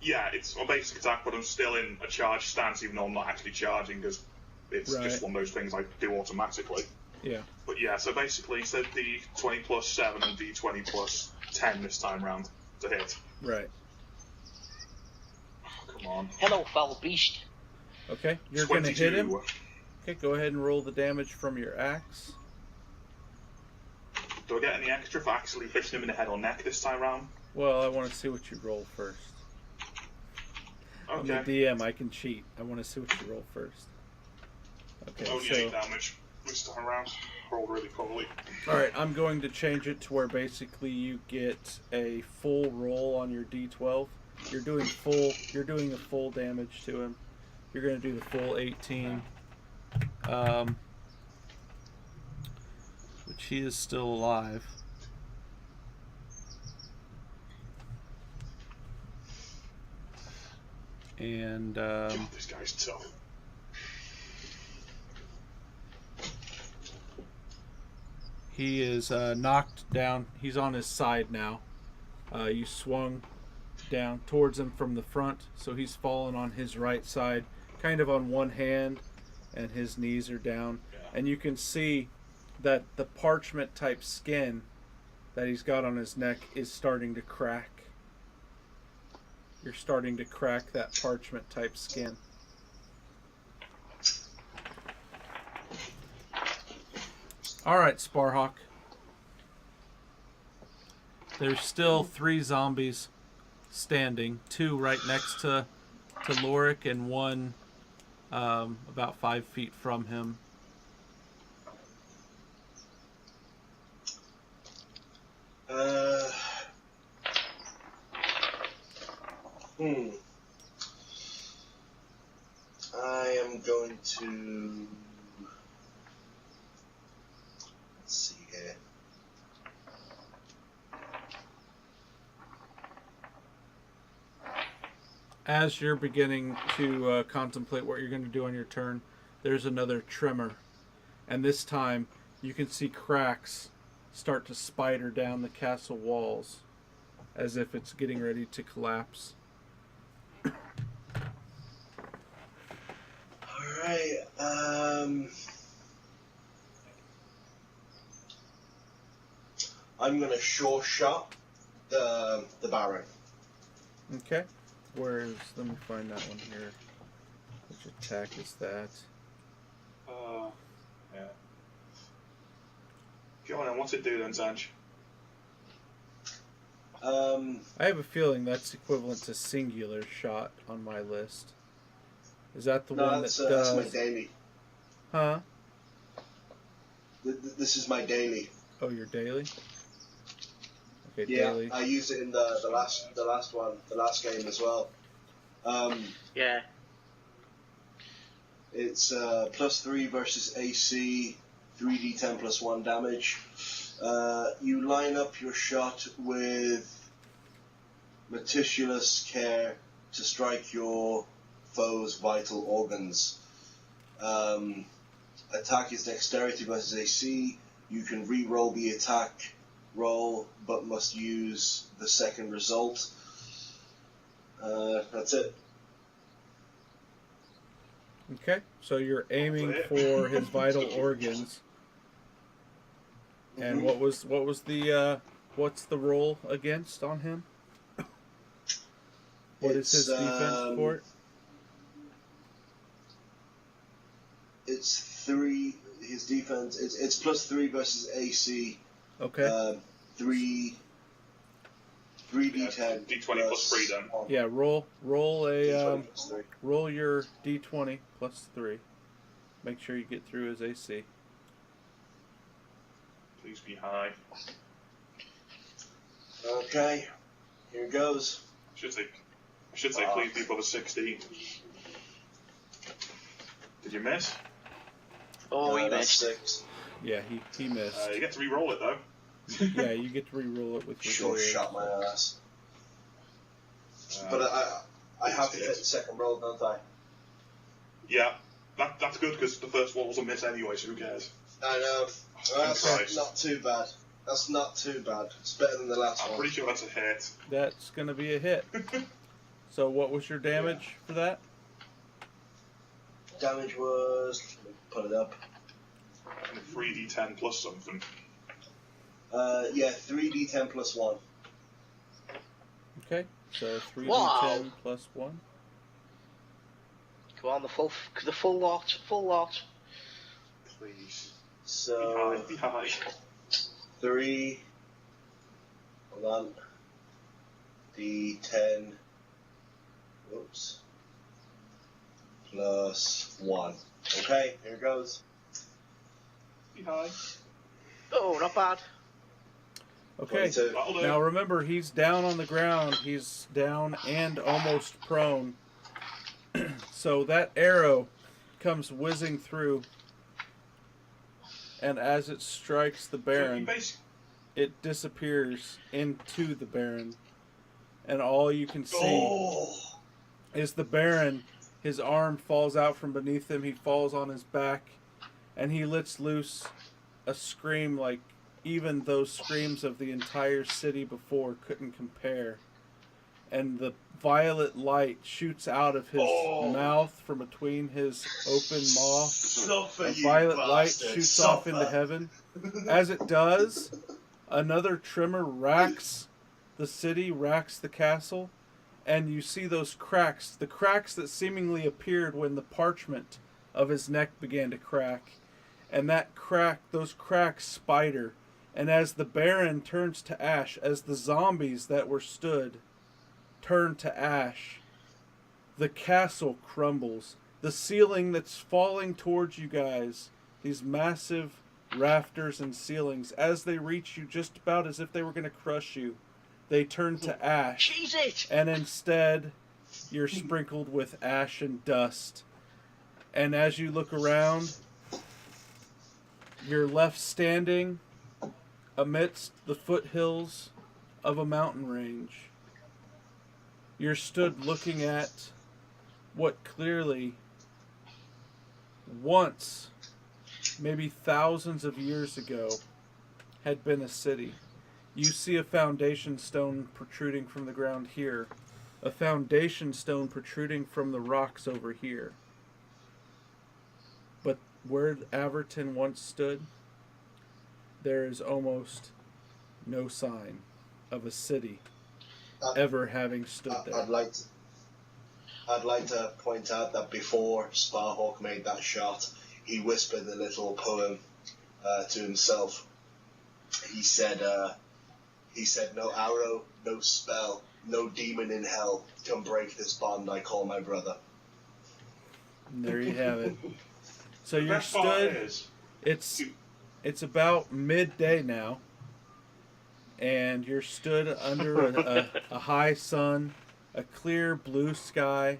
[SPEAKER 2] Yeah, it's a basic attack, but I'm still in a charge stance, even though I'm not actually charging, because it's just one of those things I do automatically.
[SPEAKER 1] Yeah.
[SPEAKER 2] But yeah, so basically, instead of D20 plus 7 and D20 plus 10 this time round to hit.
[SPEAKER 1] Right.
[SPEAKER 2] Oh, come on.
[SPEAKER 4] Hello, foul beast.
[SPEAKER 1] Okay, you're going to hit him. Okay, go ahead and roll the damage from your axe.
[SPEAKER 2] Do I get any extra for actually hitting him in the head or neck this time round?
[SPEAKER 1] Well, I want to see what you roll first.
[SPEAKER 2] Okay.
[SPEAKER 1] I'm the DM, I can cheat. I want to see what you roll first. Okay,
[SPEAKER 2] only 8 damage this time around. Rolled really poorly.
[SPEAKER 1] Alright, I'm going to change it to where basically you get a full roll on your D12. You're doing a full damage to him. You're going to do the full 18. Which he is still alive. And
[SPEAKER 2] this guy's tough.
[SPEAKER 1] He is knocked down. He's on his side now. You swung down towards him from the front, so he's fallen on his right side, kind of on one hand, and his knees are down.
[SPEAKER 2] Yeah.
[SPEAKER 1] And you can see that the parchment type skin that he's got on his neck is starting to crack. You're starting to crack that parchment type skin. Alright, Sparhawk. There's still 3 zombies standing. 2 right next to Lorik and 1 about 5 feet from him.
[SPEAKER 3] I am going to... Let's see here.
[SPEAKER 1] As you're beginning to contemplate what you're going to do on your turn, there's another tremor. And this time, you can see cracks start to spider down the castle walls as if it's getting ready to collapse.
[SPEAKER 3] Alright, I'm going to sure shot the Baron.
[SPEAKER 1] Okay. Let me find that one here. Which attack is that?
[SPEAKER 2] Yeah. Go on then, what's it do then, Sanj?
[SPEAKER 1] I have a feeling that's equivalent to singular shot on my list. Is that the one that does?
[SPEAKER 3] That's my daily.
[SPEAKER 1] Huh?
[SPEAKER 3] This is my daily.
[SPEAKER 1] Oh, your daily? Okay,
[SPEAKER 3] yeah,
[SPEAKER 1] daily.
[SPEAKER 3] I used it in the last game as well.
[SPEAKER 4] Yeah.
[SPEAKER 3] It's +3 versus AC, 3d10 plus 1 damage. You line up your shot with meticulous care to strike your foe's vital organs. Attack is dexterity versus AC. You can re-roll the attack roll, but must use the second result. That's it.
[SPEAKER 1] Okay, so you're aiming for his vital organs. And what was the what's the roll against on him? What is his defense for it?
[SPEAKER 3] It's 3. His defense. It's +3 versus AC.
[SPEAKER 1] Okay.
[SPEAKER 3] 3d10.
[SPEAKER 2] D20 plus 3 then.
[SPEAKER 1] Yeah, roll a
[SPEAKER 3] D20 plus 3.
[SPEAKER 1] roll your D20 plus 3. Make sure you get through his AC.
[SPEAKER 2] Please be high.
[SPEAKER 3] Okay, here goes.
[SPEAKER 2] I should say please be above a 16. Did you miss?
[SPEAKER 4] Oh, he
[SPEAKER 3] that's
[SPEAKER 4] missed.
[SPEAKER 3] 6.
[SPEAKER 1] Yeah, he missed.
[SPEAKER 2] You get to re-roll it though.
[SPEAKER 1] Yeah, you get to re-roll it with your
[SPEAKER 3] Sure
[SPEAKER 1] daily.
[SPEAKER 3] shot my ass. But I have to hit the second roll, don't I?
[SPEAKER 2] Yeah, that's good because the first one was a miss anyway, so who cares?
[SPEAKER 3] I know. That's not too bad. That's not too bad. It's better than the last
[SPEAKER 2] I'm
[SPEAKER 3] one.
[SPEAKER 2] pretty sure that's a hit.
[SPEAKER 1] That's going to be a hit. So what was your damage for that?
[SPEAKER 3] Damage was... Let me put it up.
[SPEAKER 2] 3d10 plus something.
[SPEAKER 3] Yeah, 3d10 plus 1.
[SPEAKER 1] Okay, so 3d10
[SPEAKER 4] Wow.
[SPEAKER 1] plus 1.
[SPEAKER 4] Go on, the full lot.
[SPEAKER 2] Please.
[SPEAKER 3] So...
[SPEAKER 2] Be high.
[SPEAKER 3] 3... Hold on. D10... Whoops. Plus 1. Okay, here goes.
[SPEAKER 2] Be high.
[SPEAKER 4] Oh, not bad.
[SPEAKER 1] Okay,
[SPEAKER 3] 22.
[SPEAKER 1] now remember he's down on the ground. He's down and almost prone. So that arrow comes whizzing through, and as it strikes the Baron, it disappears into the Baron, and all you can see is the Baron. His arm falls out from beneath him. He falls on his back, and he lets loose a scream like even those screams of the entire city before couldn't compare. And the violet light shoots out of his mouth from between his open maw.
[SPEAKER 3] Suffer,
[SPEAKER 1] A
[SPEAKER 3] you
[SPEAKER 1] violet
[SPEAKER 3] bastard.
[SPEAKER 1] light shoots off into heaven. As it does, another tremor racks the city, racks the castle, and you see those cracks, the cracks that seemingly appeared when the parchment of his neck began to crack. And those cracks spider. And as the Baron turns to ash, as the zombies that were stood turn to ash, the castle crumbles. The ceiling that's falling towards you guys, these massive rafters and ceilings, as they reach you just about as if they were going to crush you, they turn to ash.
[SPEAKER 4] Cheese it!
[SPEAKER 1] And instead, you're sprinkled with ash and dust. And as you look around, you're left standing amidst the foothills of a mountain range. You're stood looking at what clearly once, maybe thousands of years ago, had been a city. You see a foundation stone protruding from the ground here, a foundation stone protruding from the rocks over here. But where Averton once stood, there is almost no sign of a city ever having stood there.
[SPEAKER 3] I'd like to point out that before Sparhawk made that shot, he whispered a little poem to himself. He said, "No arrow, no spell, no demon in hell can break this bond I call my brother."
[SPEAKER 1] And there you have it. So you're
[SPEAKER 2] best part
[SPEAKER 1] stood.
[SPEAKER 2] is,
[SPEAKER 1] It's about midday now, and you're stood under a high sun, a clear blue sky,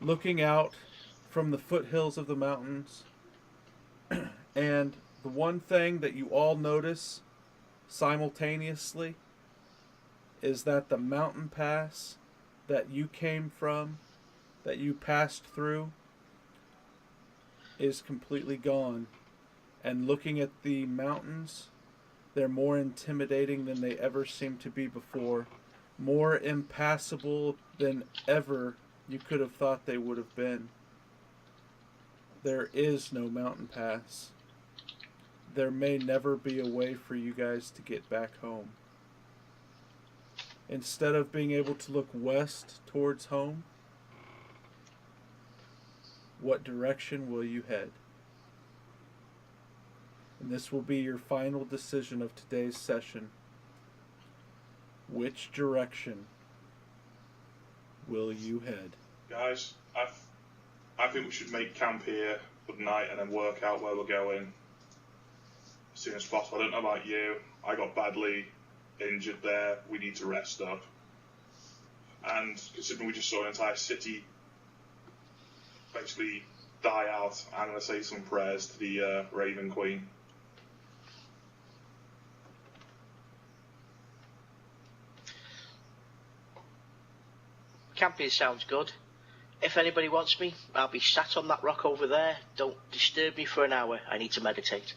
[SPEAKER 1] looking out from the foothills of the mountains. And the one thing that you all notice simultaneously is that the mountain pass that you came from, that you passed through, is completely gone. And looking at the mountains, they're more intimidating than they ever seemed to be before. More impassable than ever you could have thought they would have been. There is no mountain pass. There may never be a way for you guys to get back home. Instead of being able to look west towards home, what direction will you head? And this will be your final decision of today's session. Which direction will you head?
[SPEAKER 2] guys, I think we should make camp here for the night and then work out where we're going as soon as possible. I don't know about you. I got badly injured there. We need to rest up. And considering we just saw an entire city basically die out, I'm going to say some prayers to the Raven Queen.
[SPEAKER 4] Camping sounds good. If anybody wants me, I'll be sat on that rock over there. Don't disturb me for an hour. I need to meditate.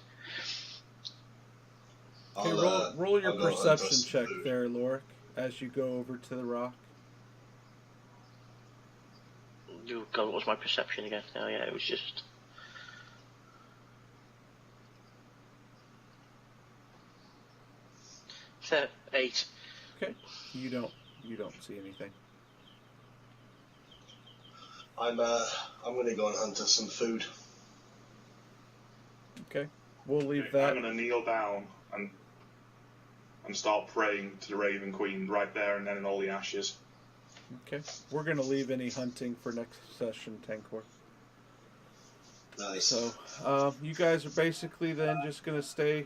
[SPEAKER 1] Okay, roll your perception check there, Lorik, as you go over to the rock.
[SPEAKER 4] Oh God, what was my perception again? Oh yeah, it was just... Eight.
[SPEAKER 1] Okay. You don't see anything.
[SPEAKER 3] I'm gonna go and hunt us some food.
[SPEAKER 1] Okay. We'll leave that.
[SPEAKER 2] I'm going to kneel down and start praying to the Raven Queen right there and then in all the ashes.
[SPEAKER 1] Okay. We're going to leave any hunting for next session, Tankor.
[SPEAKER 3] Nice.
[SPEAKER 1] So, you guys are basically then just going to stay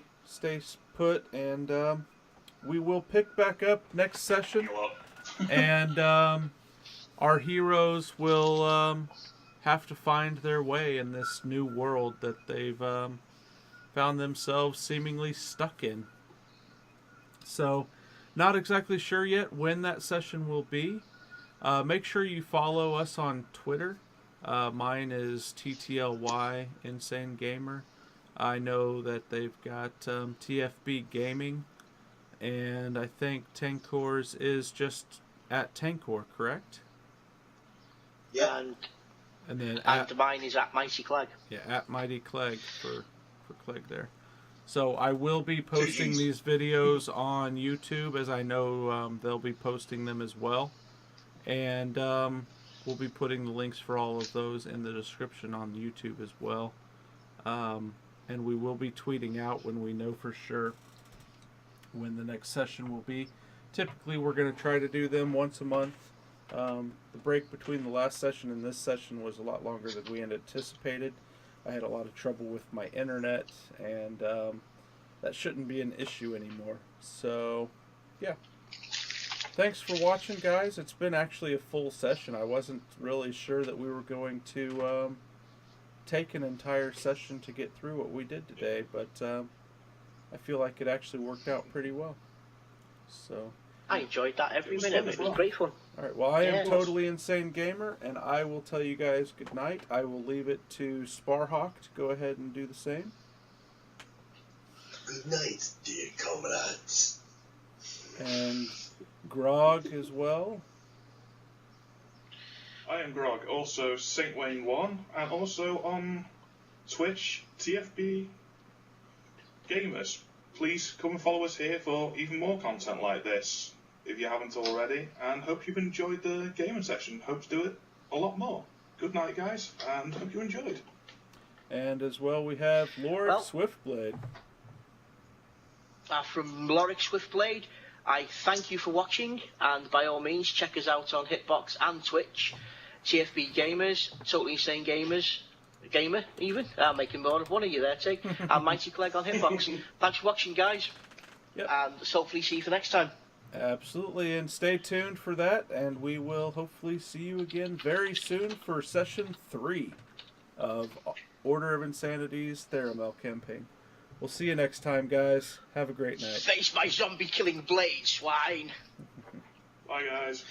[SPEAKER 1] put, and we will pick back up next session. And our heroes will have to find their way in this new world that they've found themselves seemingly stuck in. So, not exactly sure yet when that session will be. Make sure you follow us on Twitter. Mine is TTLY Insane Gamer. I know that they've got TFB Gaming, and I think Tankor's is just at Tankor, correct?
[SPEAKER 3] Yeah.
[SPEAKER 4] And
[SPEAKER 1] then
[SPEAKER 4] mine is at Mighty Clegg.
[SPEAKER 1] Yeah, at Mighty Clegg for Clegg there. So I will be posting these videos on YouTube, as I know they'll be posting them as well. And we'll be putting the links for all of those in the description on YouTube as well. And we will be tweeting out when we know for sure when the next session will be. Typically, we're going to try to do them once a month. The break between the last session and this session was a lot longer than we had anticipated. I had a lot of trouble with my internet, and that shouldn't be an issue anymore. So, yeah. Thanks for watching, guys. It's been actually a full session. I wasn't really sure that we were going to take an entire session to get through what we did today, but I feel like it actually worked out pretty well. So
[SPEAKER 4] I enjoyed that every minute. It was great fun.
[SPEAKER 1] All right. Well, I am Totally Insane Gamer, and I will tell you guys good night. I will leave it to Sparhawk to go ahead and do the same.
[SPEAKER 3] Good night, dear comrades.
[SPEAKER 1] And Grog as well.
[SPEAKER 2] I am Grog, also Saint Wayne 1, and also on Twitch, TFB Gamers. please come and follow us here for even more content like this, if you haven't already. And hope you've enjoyed the gaming session. Hope to do it a lot more. Good night, guys, and hope you enjoyed.
[SPEAKER 1] And as well, we have Lorik Swiftblade.
[SPEAKER 4] From Lorik Swiftblade, I thank you for watching, and by all means, check us out on Hitbox and Twitch. TFB Gamers, Totally Insane Gamers, Gamer even. I'm making more of one of you there, T. And Mighty Clegg on Hitbox. Thanks for watching, guys.
[SPEAKER 1] Yep.
[SPEAKER 4] And hopefully see you for next time.
[SPEAKER 1] Absolutely, and stay tuned for that, and we will hopefully see you again very soon for Session 3 of Order of Insanity's Tharomel campaign. We'll see you next time, guys. Have a great night.
[SPEAKER 4] Face my zombie-killing blade, swine!
[SPEAKER 2] Bye, guys.